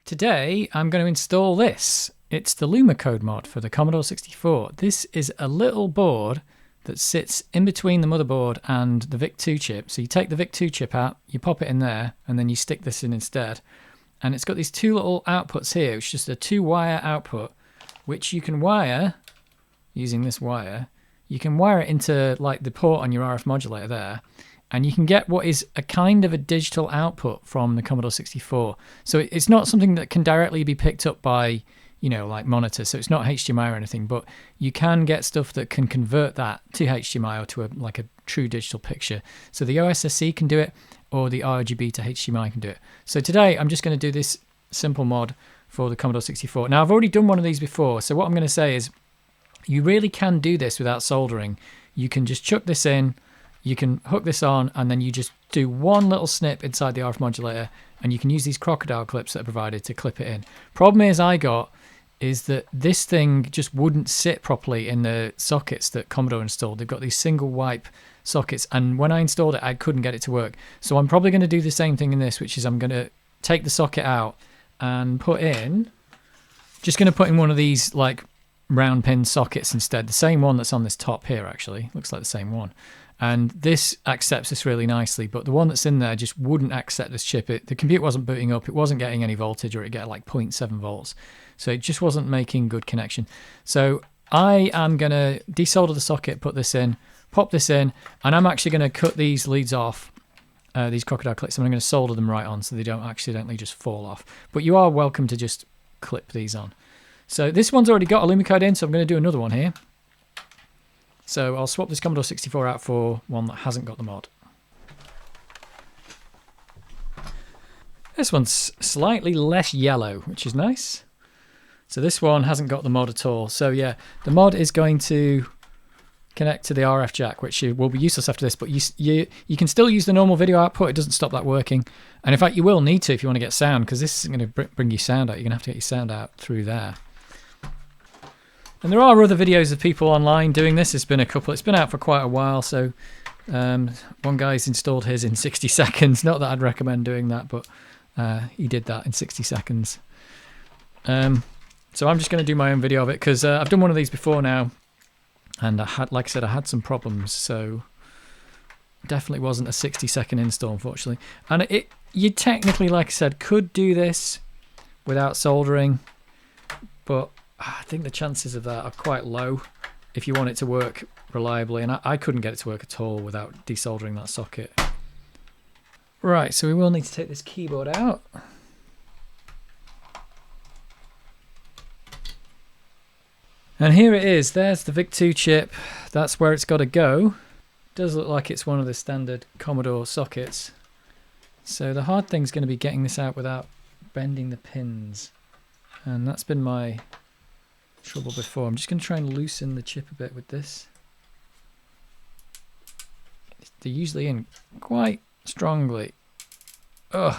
Today I'm going to install this. It's the LumaCode mod for the Commodore 64. This is a little board that sits in between the motherboard and the VIC-II chip. So you take the VIC-II chip out, you pop it in there, and then you stick this in instead. And it's got these two little outputs here, which is just a 2-wire output, which you can wire using this wire. You can wire it into like the port on your RF modulator there, and you can get what is a kind of a digital output from the Commodore 64. So it's not something that can directly be picked up by, you know, like monitors. So it's not HDMI or anything, but you can get stuff that can convert that to HDMI or to like a true digital picture. So the OSSC can do it, or the RGB to HDMI can do it. So today I'm just going to do this simple mod for the Commodore 64. Now I've already done one of these before, so what I'm going to say is you really can do this without soldering. You can just chuck this in, you can hook this on, and then you just do one little snip inside the RF modulator, and you can use these crocodile clips that are provided to clip it in. Problem is that this thing just wouldn't sit properly in the sockets that Commodore installed. They've got these single wipe sockets, and when I installed it I couldn't get it to work. So I'm probably going to do the same thing in this, which is I'm going to take the socket out and put in one of these like round pin sockets instead. The same one that's on this top here actually. Looks like the same one. And this accepts this really nicely, but the one that's in there just wouldn't accept this chip. The computer wasn't booting up, it wasn't getting any voltage, or it get like 0.7 volts. So it just wasn't making good connection. So I am going to desolder the socket, put this in, pop this in, and I'm actually going to cut these leads off, these crocodile clips, and I'm going to solder them right on so they don't accidentally just fall off. But you are welcome to just clip these on. So this one's already got a LumaCode in, so I'm going to do another one here. So I'll swap this Commodore 64 out for one that hasn't got the mod. This one's slightly less yellow, which is nice. So this one hasn't got the mod at all. So yeah, the mod is going to connect to the RF jack, which will be useless after this, but you can still use the normal video output. It doesn't stop that working. And in fact, you will need to if you want to get sound, because this isn't going to bring you sound out. You're going to have to get your sound out through there. And there are other videos of people online doing this. It's been out for quite a while. So one guy's installed his in 60 seconds. Not that I'd recommend doing that, but he did that in 60 seconds. So I'm just going to do my own video of it, because I've done one of these before now, and like I said, I had some problems. So definitely wasn't a 60-second install, unfortunately. And you technically, like I said, could do this without soldering, but I think the chances of that are quite low if you want it to work reliably, and I couldn't get it to work at all without desoldering that socket. Right, so we will need to take this keyboard out. And here it is. There's the VIC-II chip. That's where it's got to go. It does look like it's one of the standard Commodore sockets. So the hard thing's going to be getting this out without bending the pins. And that's been my trouble before. I'm just going to try and loosen the chip a bit with this. They're usually in quite strongly. Ugh.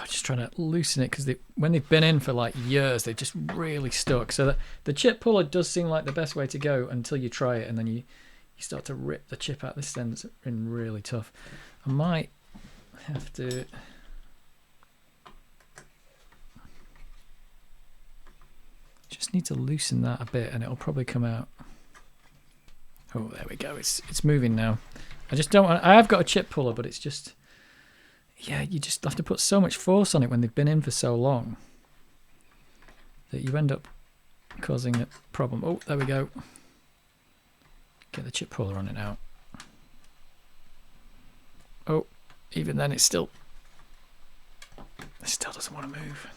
Just trying to loosen it, because when they've been in for like years, they've just really stuck. So the chip puller does seem like the best way to go until you try it, and then you start to rip the chip out. This end's been really tough. I might have to just need to loosen that a bit, and it'll probably come out. Oh, there we go. It's moving now. I just don't want. I have got a chip puller, but it's just. Yeah, you just have to put so much force on it when they've been in for so long that you end up causing a problem. Oh, there we go. Get the chip puller on it now. Oh, even then it still doesn't want to move.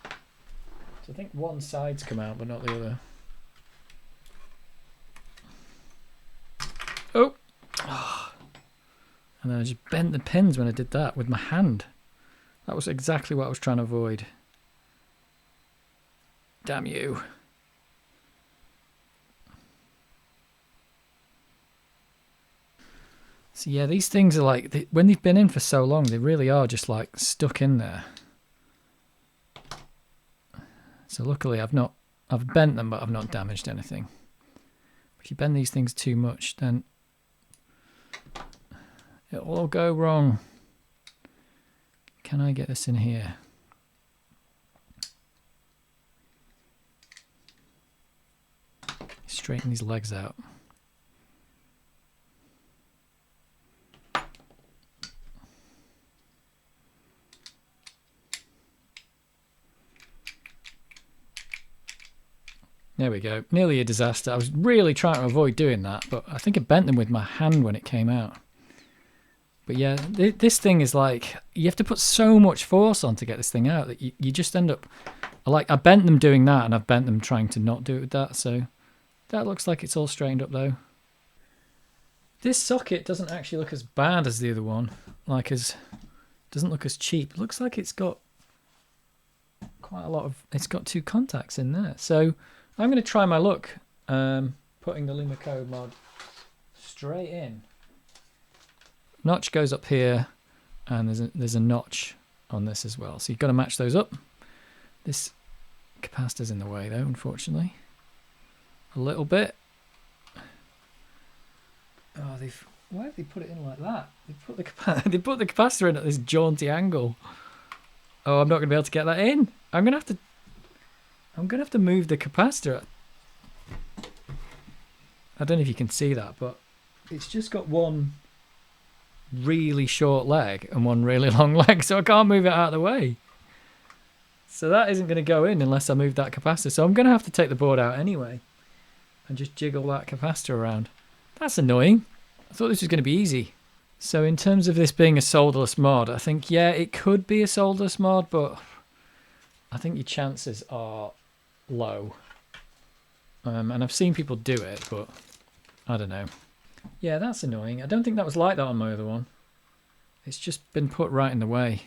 So I think one side's come out, but not the other. Oh! And then I just bent the pins when I did that with my hand. That was exactly what I was trying to avoid. Damn you. So yeah, these things are like, when they've been in for so long, they really are just like stuck in there. So luckily I've not I've bent them, but I've not damaged anything. If you bend these things too much, then it'll all go wrong. Can I get this in here? Straighten these legs out. There we go. Nearly a disaster. I was really trying to avoid doing that, but I think I bent them with my hand when it came out. But yeah, this thing is like, you have to put so much force on to get this thing out that you just end up, like, I bent them doing that, and I've bent them trying to not do it with that, so that looks like it's all straightened up though. This socket doesn't actually look as bad as the other one, doesn't look as cheap. It looks like it's got quite a lot of, it's got 2 contacts in there. So I'm going to try my luck putting the LumaCode mod straight in. Notch goes up here, and there's a notch on this as well. So you've got to match those up. This capacitor's in the way though, unfortunately. A little bit. Oh, why have they put it in like that? They put the capacitor in at this jaunty angle. Oh, I'm not going to be able to get that in. I'm gonna have to move the capacitor. I don't know if you can see that, but it's just got one really short leg and one really long leg, so I can't move it out of the way. So that isn't going to go in unless I move that capacitor. So I'm going to have to take the board out anyway and just jiggle that capacitor around. That's annoying. I thought this was going to be easy. So in terms of this being a solderless mod, I think, yeah, it could be a solderless mod, but I think your chances are low. And I've seen people do it, but I don't know. Yeah, that's annoying. I don't think that was like that on my other one. It's just been put right in the way.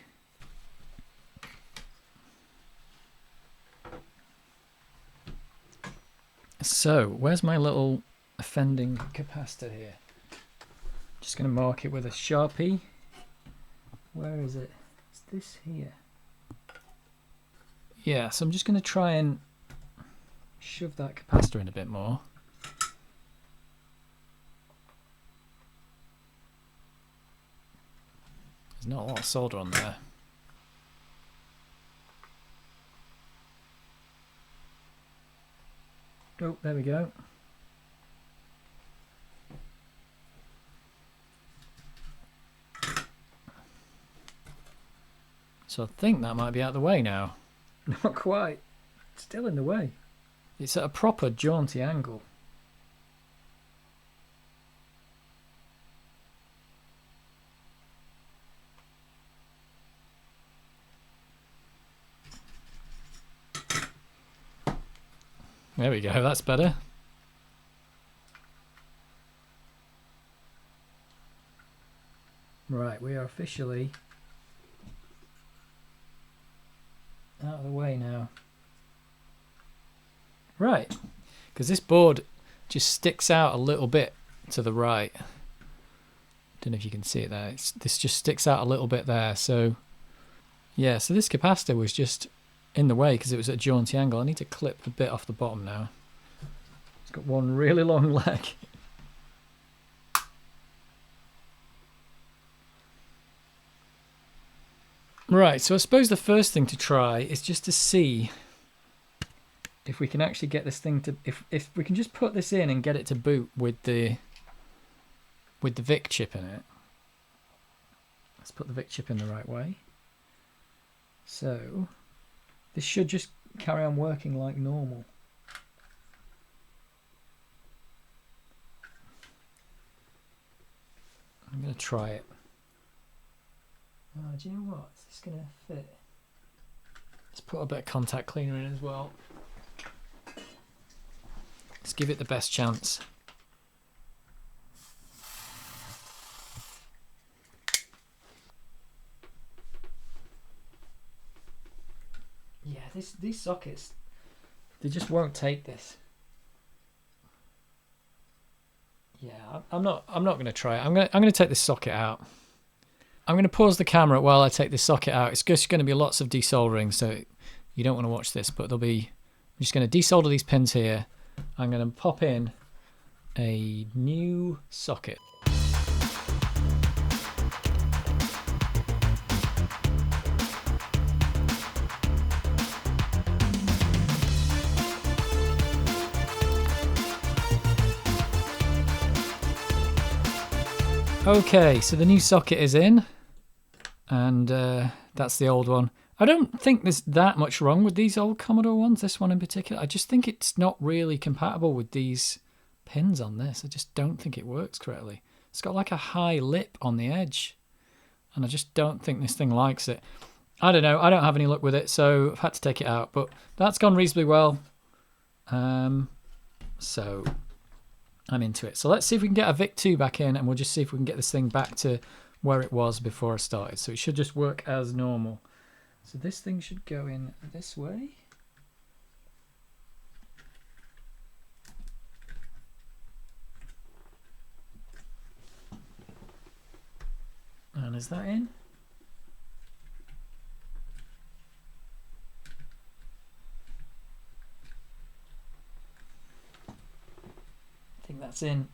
So, where's my little offending capacitor here? Just going to mark it with a Sharpie. Where is it? It's this here. Yeah, so I'm just going to try and shove that capacitor in a bit more. There's not a lot of solder on there. Oh, there we go. So I think that might be out of the way now. Not quite. It's still in the way. It's at a proper jaunty angle. There we go, that's better. Right, we are officially out of the way now. Right, because this board just sticks out a little bit to the right. Don't know if you can see it there. This just sticks out a little bit there. So yeah, so this capacitor was just in the way because it was at a jaunty angle. I need to clip a bit off the bottom now. It's got one really long leg. Right, so I suppose the first thing to try is just to see if we can actually get this thing to, if we can just put this in and get it to boot with the VIC chip in it. Let's put the VIC chip in the right way. So this should just carry on working like normal. I'm going to try it. Oh, do you know what? Is this going to fit? Let's put a bit of contact cleaner in as well. Let's give it the best chance. Yeah, these sockets, they just won't take this. Yeah, I'm not going to try it. I'm going to take this socket out. I'm going to pause the camera while I take this socket out. It's just going to be lots of desoldering, so you don't want to watch this, but there'll be just going to desolder these pins here. I'm going to pop in a new socket. Okay, so the new socket is in, and that's the old one. I don't think there's that much wrong with these old Commodore ones, this one in particular. I just think it's not really compatible with these pins on this. I just don't think it works correctly. It's got like a high lip on the edge, and I just don't think this thing likes it. I don't know, I don't have any luck with it, so I've had to take it out, but that's gone reasonably well. So I'm into it. So let's see if we can get a VIC-II back in, and we'll just see if we can get this thing back to where it was before I started. So it should just work as normal. So this thing should go in this way. And is that in? I think that's in.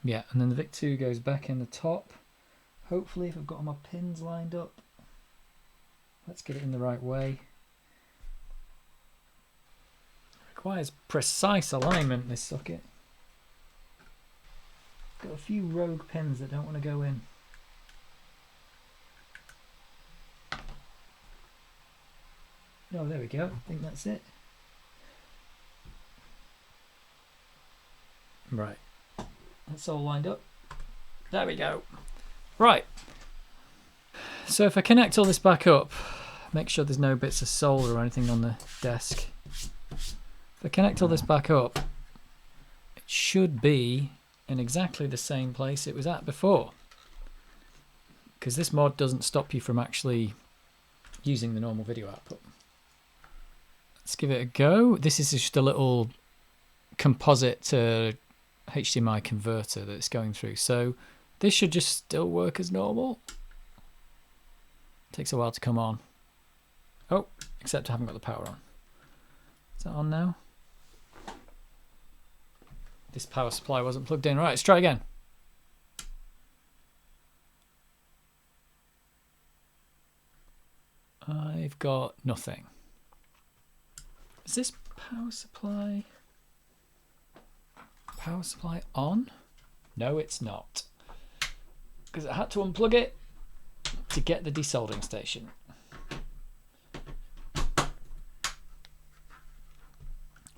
Yeah, and then the VIC-II goes back in the top. Hopefully, if I've got all my pins lined up. Let's get it in the right way. Requires precise alignment, this socket. Got a few rogue pins that don't want to go in. Oh, there we go. I think that's it. Right. That's all lined up. There we go. Right. So if I connect all this back up, make sure there's no bits of solder or anything on the desk. If I connect all this back up, it should be in exactly the same place it was at before. Because this mod doesn't stop you from actually using the normal video output. Let's give it a go. This is just a little composite HDMI converter that it's going through. So this should just still work as normal. Takes a while to come on. Oh, except I haven't got the power on. Is that on now? This power supply wasn't plugged in. Right, let's try again. I've got nothing. Is this power supply on? No, it's not. Because I had to unplug it to get the desoldering station.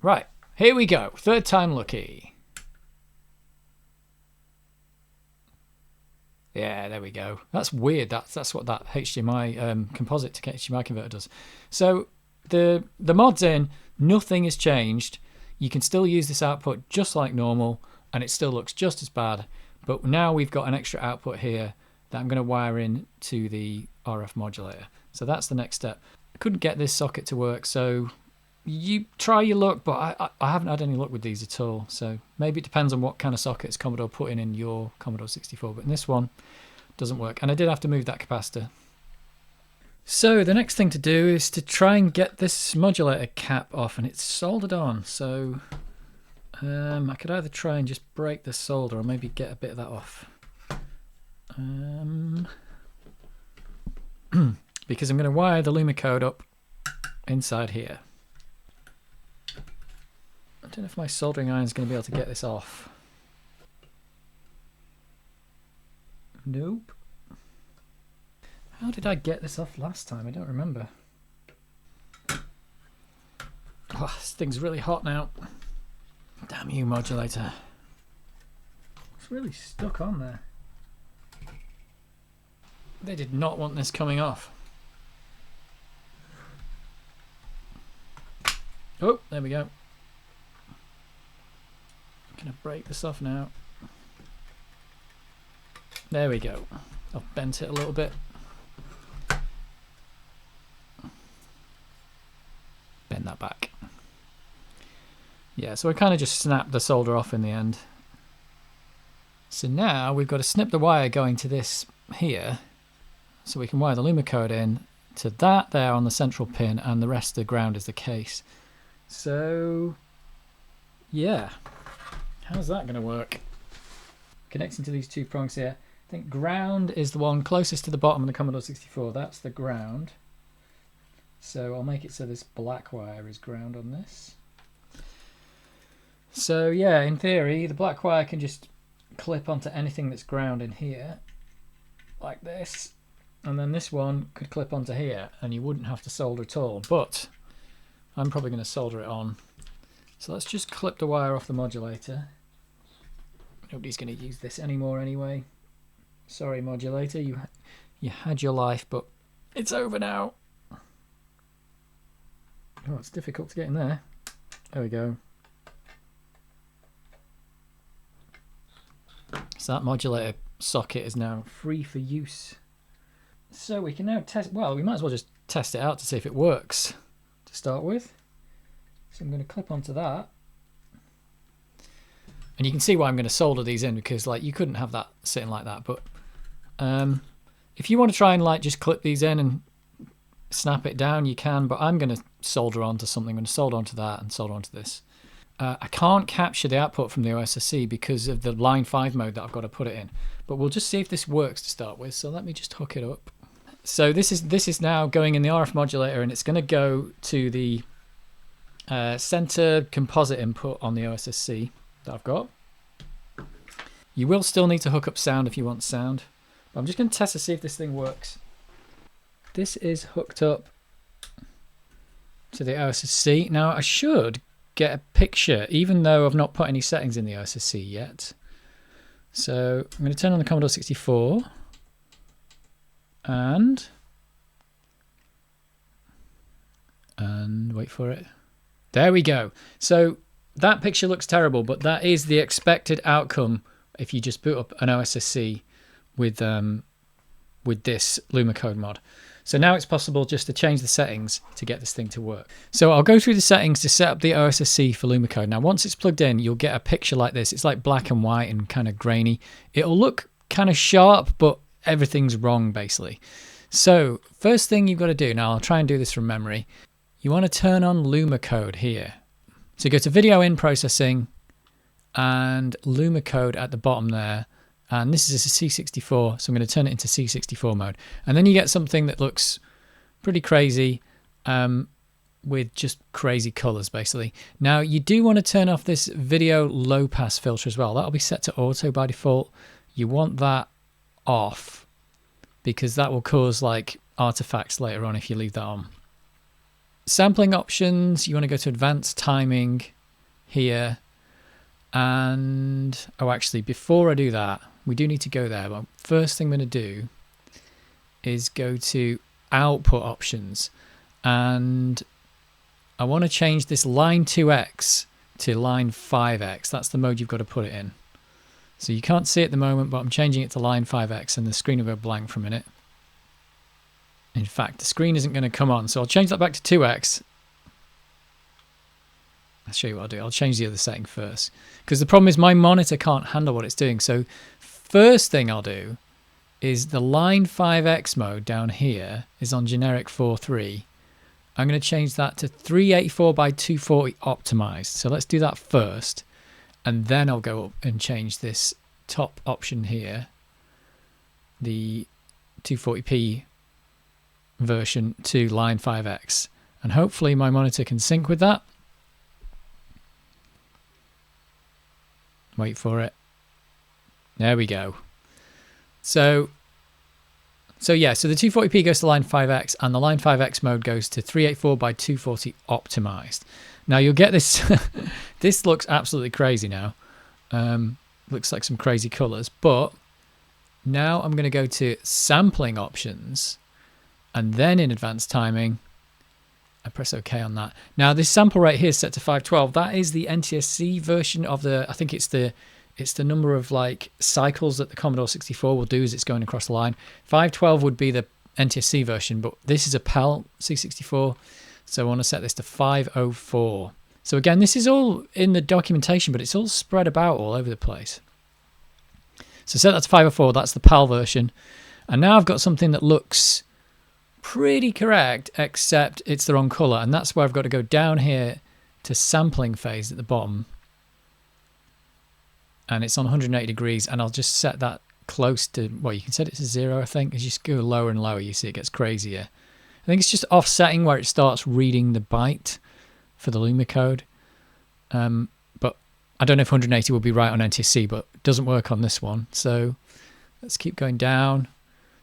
Right, here we go. Third time lucky. Yeah, there we go. That's weird. That's what that HDMI composite to HDMI converter does. So the mod's in. Nothing has changed. You can still use this output just like normal, and it still looks just as bad. But now we've got an extra output here that I'm going to wire in to the RF modulator. So that's the next step. I couldn't get this socket to work, so you try your luck, but I haven't had any luck with these at all. So maybe it depends on what kind of sockets Commodore put in your Commodore 64, but in this one doesn't work. And I did have to move that capacitor. So the next thing to do is to try and get this modulator cap off, and it's soldered on. So I could either try and just break the solder or maybe get a bit of that off. Because I'm going to wire the LumaCode up inside here. I don't know if my soldering iron is going to be able to get this off. Nope. How did I get this off last time? I don't remember. Oh, this thing's really hot now. Damn you, modulator. It's really stuck on there. They did not want this coming off. Oh, there we go. I'm going to break this off now. There we go. I've bent it a little bit. Bend that back. Yeah, so I kind of just snapped the solder off in the end. So now we've got to snip the wire going to this here, so we can wire the LumaCode in to that there on the central pin, and the rest of the ground is the case. So yeah, how's that going to work? Connecting to these two prongs here. I think ground is the one closest to the bottom of the Commodore 64. That's the ground. So I'll make it so this black wire is ground on this. So yeah, in theory, the black wire can just clip onto anything that's ground in here, like this. And then this one could clip onto here, and you wouldn't have to solder at all. But I'm probably going to solder it on. So let's just clip the wire off the modulator. Nobody's going to use this anymore anyway. Sorry, modulator, you had your life, but it's over now. Oh, it's difficult to get in there. There we go. So that modulator socket is now free for use. So we can now test, well, we might as well just test it out to see if it works to start with. So I'm going to clip onto that. And you can see why I'm going to solder these in, because like you couldn't have that sitting like that. But if you want to try and like just clip these in and snap it down, you can. But I'm going to solder onto something. I'm going to solder onto that and solder onto this. I can't capture the output from the OSSC because of the line 5 mode that I've got to put it in. But we'll just see if this works to start with. So let me just hook it up. So this is now going in the RF modulator, and it's going to go to the center composite input on the OSSC that I've got. You will still need to hook up sound if you want sound. But I'm just going to test to see if this thing works. This is hooked up to the OSSC. Now I should get a picture, even though I've not put any settings in the OSSC yet. So I'm going to turn on the Commodore 64 and wait for it. There we go. So that picture looks terrible, but that is the expected outcome if you just boot up an OSSC with this LumaCode mod. So now it's possible just to change the settings to get this thing to work. So I'll go through the settings to set up the OSSC for LumaCode. Now once it's plugged in, you'll get a picture like this. It's like black and white and kind of grainy. It'll look kind of sharp, but everything's wrong basically. So first thing you've got to do, now I'll try and do this from memory. You want to turn on LumaCode here. So go to Video in Processing and LumaCode at the bottom there. And this is a C64, so I'm going to turn it into C64 mode. And then you get something that looks pretty crazy with just crazy colors, basically. Now, you do want to turn off this video low pass filter as well. That'll be set to auto by default. You want that off because that will cause like artifacts later on if you leave that on. Sampling options, you want to go to advanced timing here. And, oh, actually, before I do that, we do need to go there. But first thing I'm going to do is go to output options. And I want to change this line 2x to line 5x. That's the mode you've got to put it in. So you can't see it at the moment, but I'm changing it to line 5x and the screen will go blank for a minute. In fact, the screen isn't going to come on. So I'll change that back to 2x. I'll show you what I'll do. I'll change the other setting first. Because the problem is my monitor can't handle what it's doing. So first thing I'll do is the line 5x mode down here is on generic 4.3. I'm going to change that to 384 by 240 optimized. So let's do that first. And then I'll go up and change this top option here, the 240p version, to line 5x. And hopefully my monitor can sync with that. Wait for it. There we go. So yeah, so the 240p goes to line 5x and the line 5x mode goes to 384 by 240 optimized. Now you'll get this, this looks absolutely crazy now. Looks like some crazy colors, but now I'm going to go to sampling options and then in advanced timing, I press OK on that. Now this sample rate here is set to 512. That is the NTSC version of the, I think it's the number of like cycles that the Commodore 64 will do as it's going across the line. 512 would be the NTSC version, but this is a PAL C64. So I want to set this to 504. So again, this is all in the documentation, but it's all spread about all over the place. So set that to 504, that's the PAL version. And now I've got something that looks pretty correct, except it's the wrong color. And that's where I've got to go down here to sampling phase at the bottom, and it's on 180 degrees, and I'll just set that close to, well, you can set it to 0, I think. As you just go lower and lower, you see it gets crazier. I think it's just offsetting where it starts reading the byte for the LumaCode. But I don't know if 180 will be right on NTSC, but it doesn't work on this one. So let's keep going down.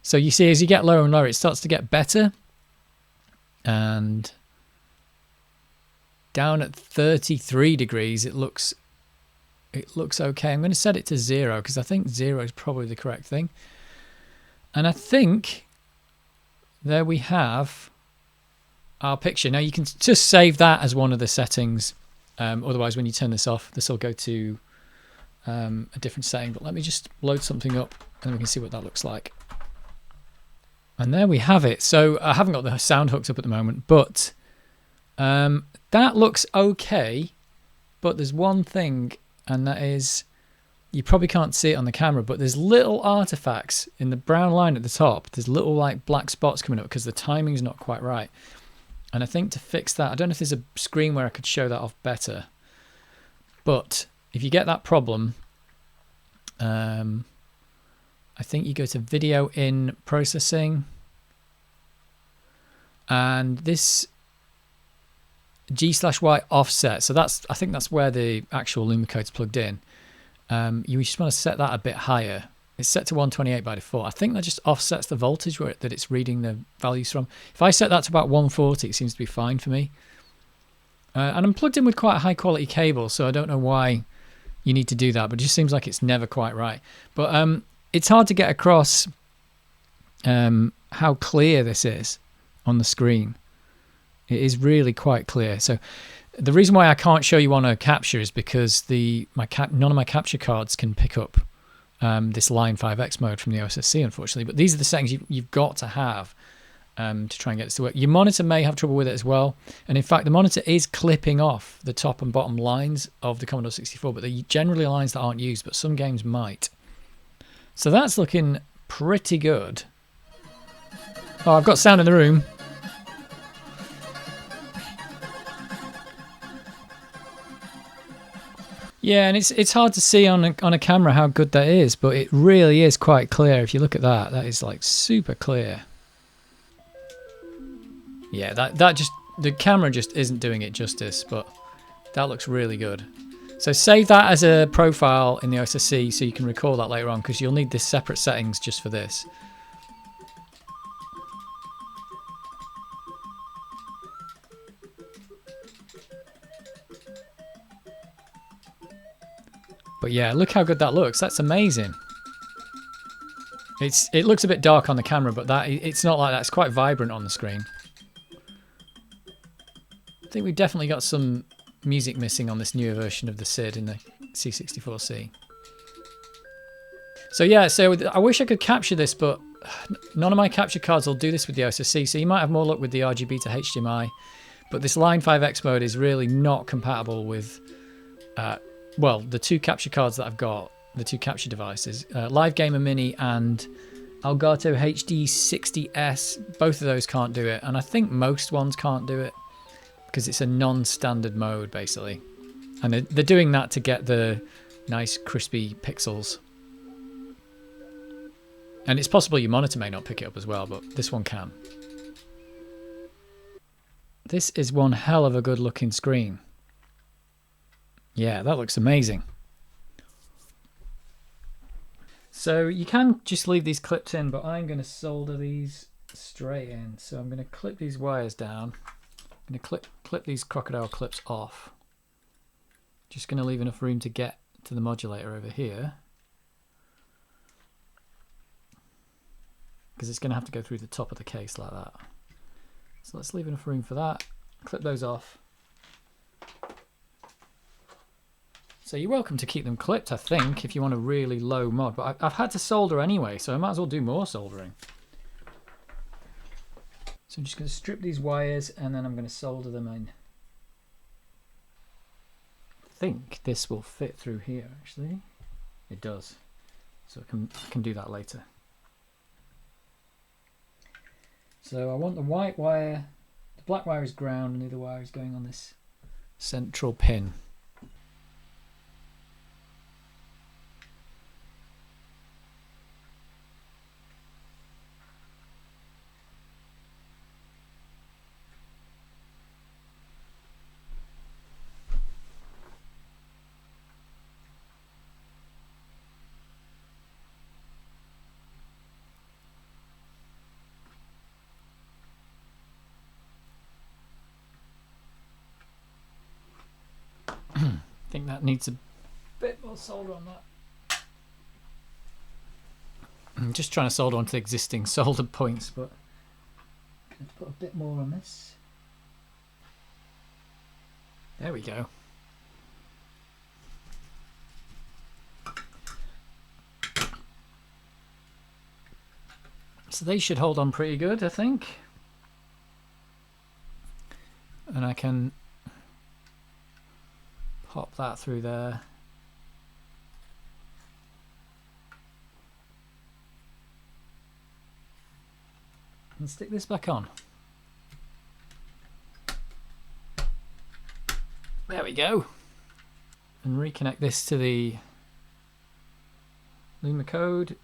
So you see, as you get lower and lower, it starts to get better. And down at 33 degrees, it looks okay. I'm going to set it to 0 because I think 0 is probably the correct thing. And I think there we have our picture. Now you can just save that as one of the settings. Otherwise, when you turn this off, this will go to a different setting. But let me just load something up and we can see what that looks like. And there we have it. So I haven't got the sound hooked up at the moment, but that looks okay. But there's one thing, and that is, you probably can't see it on the camera, but there's little artifacts in the brown line at the top. There's little like black spots coming up because the timing's not quite right. And I think to fix that, I don't know if there's a screen where I could show that off better. But if you get that problem, I think you go to Video in Processing. And this G/Y offset, so I think that's where the actual LumaCode's plugged in. You just want to set that a bit higher. It's set to 128 by default. I think that just offsets the voltage that it's reading the values from. If I set that to about 140, it seems to be fine for me. And I'm plugged in with quite a high quality cable, so I don't know why you need to do that, but it just seems like it's never quite right. But it's hard to get across how clear this is on the screen. It is really quite clear. So the reason why I can't show you on a capture is because none of my capture cards can pick up this Line 5X mode from the OSSC, unfortunately. But these are the settings you've got to have to try and get this to work. Your monitor may have trouble with it as well. And in fact, the monitor is clipping off the top and bottom lines of the Commodore 64, but they're generally lines that aren't used, but some games might. So that's looking pretty good. Oh, I've got sound in the room. Yeah, and it's hard to see on a camera how good that is, but it really is quite clear. If you look at that, that is like super clear. Yeah, the camera just isn't doing it justice, but that looks really good. So save that as a profile in the OSSC so you can record that later on, because you'll need this separate settings just for this. But yeah, look how good that looks. That's amazing. It looks a bit dark on the camera, but it's not like that. It's quite vibrant on the screen. I think we've definitely got some music missing on this newer version of the SID in the C64C. So yeah, so I wish I could capture this, but none of my capture cards will do this with the OSSC. So you might have more luck with the RGB to HDMI. But this Line 5X mode is really not compatible with... well, the two capture cards that I've got, the two capture devices, Live Gamer Mini and Elgato HD60S, both of those can't do it. And I think most ones can't do it because it's a non-standard mode, basically. And they're doing that to get the nice crispy pixels. And it's possible your monitor may not pick it up as well, but this one can. This is one hell of a good looking screen. Yeah, that looks amazing. So you can just leave these clips in, but I'm going to solder these straight in. So I'm going to clip these wires down. I'm going to clip these crocodile clips off. Just going to leave enough room to get to the modulator over here, because it's going to have to go through the top of the case like that. So let's leave enough room for that. Clip those off. So you're welcome to keep them clipped, I think, if you want a really low mod. But I've had to solder anyway, so I might as well do more soldering. So I'm just going to strip these wires and then I'm going to solder them in. I think this will fit through here, actually. It does. So I can do that later. So I want the white wire, the black wire is ground, and the other wire is going on this central pin. I think that needs a bit more solder on that. I'm just trying to solder onto the existing soldered points, but let's put a bit more on this. There we go. So they should hold on pretty good, I think. And I can pop that through there. And stick this back on. There we go. And reconnect this to the LumaCode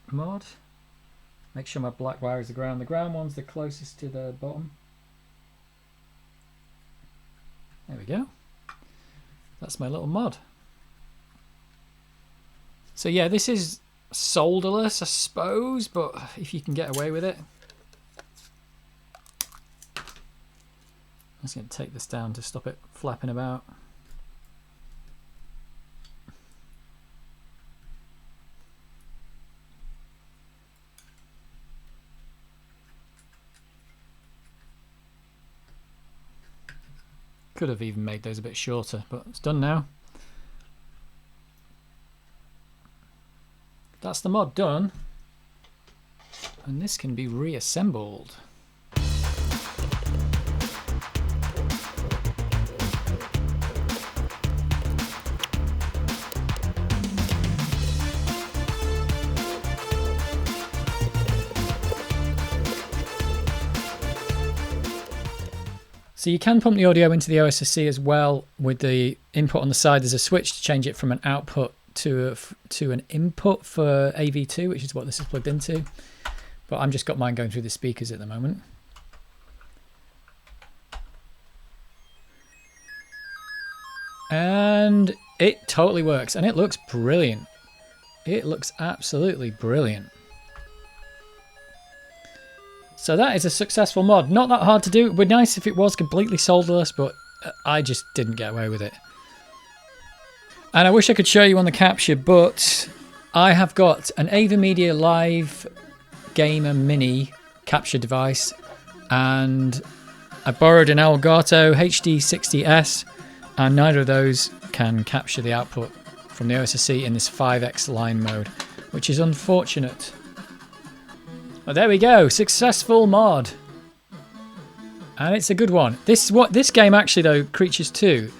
mod. Make sure my black wire is the ground. The ground one's the closest to the bottom. There we go. That's my little mod. So yeah, this is solderless, I suppose, but if you can get away with it. I'm just going to take this down to stop it flapping about. Could have even made those a bit shorter, but it's done now. That's the mod done. And this can be reassembled. So you can pump the audio into the OSSC as well with the input on the side. There's a switch to change it from an output to an input for AV2, which is what this is plugged into. But I've just got mine going through the speakers at the moment. And it totally works, and it looks brilliant. It looks absolutely brilliant. So that is a successful mod. Not that hard to do. It would be nice if it was completely solderless, but I just didn't get away with it. And I wish I could show you on the capture, but I have got an AverMedia Line Gamer Mini capture device, and I borrowed an Elgato HD60S, and neither of those can capture the output from the OSSC in this 5x line mode, which is unfortunate. Well, there we go, successful mod, and it's a good one. This game actually though, Creatures 2,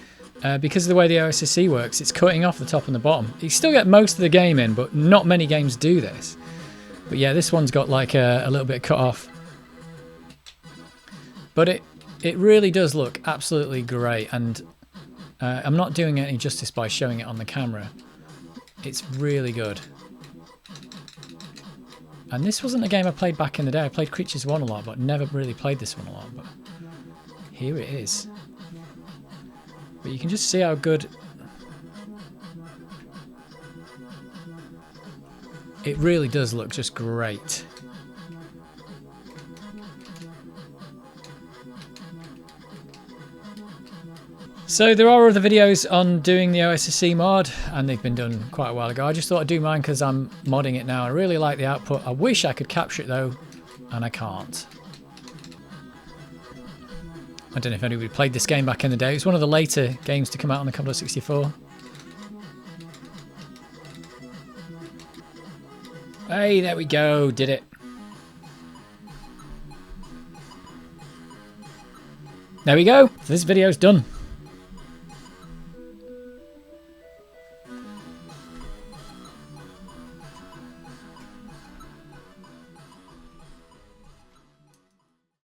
because of the way the OSSC works, it's cutting off the top and the bottom. You still get most of the game in, but not many games do this. But yeah, this one's got like a little bit cut off. But it really does look absolutely great, and I'm not doing any justice by showing it on the camera. It's really good. And this wasn't a game I played back in the day. I played Creatures 1 a lot, but never really played this one a lot. But here it is. But you can just see how good it really does look just great. So there are other videos on doing the OSSC mod, and they've been done quite a while ago. I just thought I'd do mine because I'm modding it now. I really like the output. I wish I could capture it though, and I can't. I don't know if anybody played this game back in the day. It was one of the later games to come out on the Commodore 64. Hey, there we go. Did it. There we go. This video's done.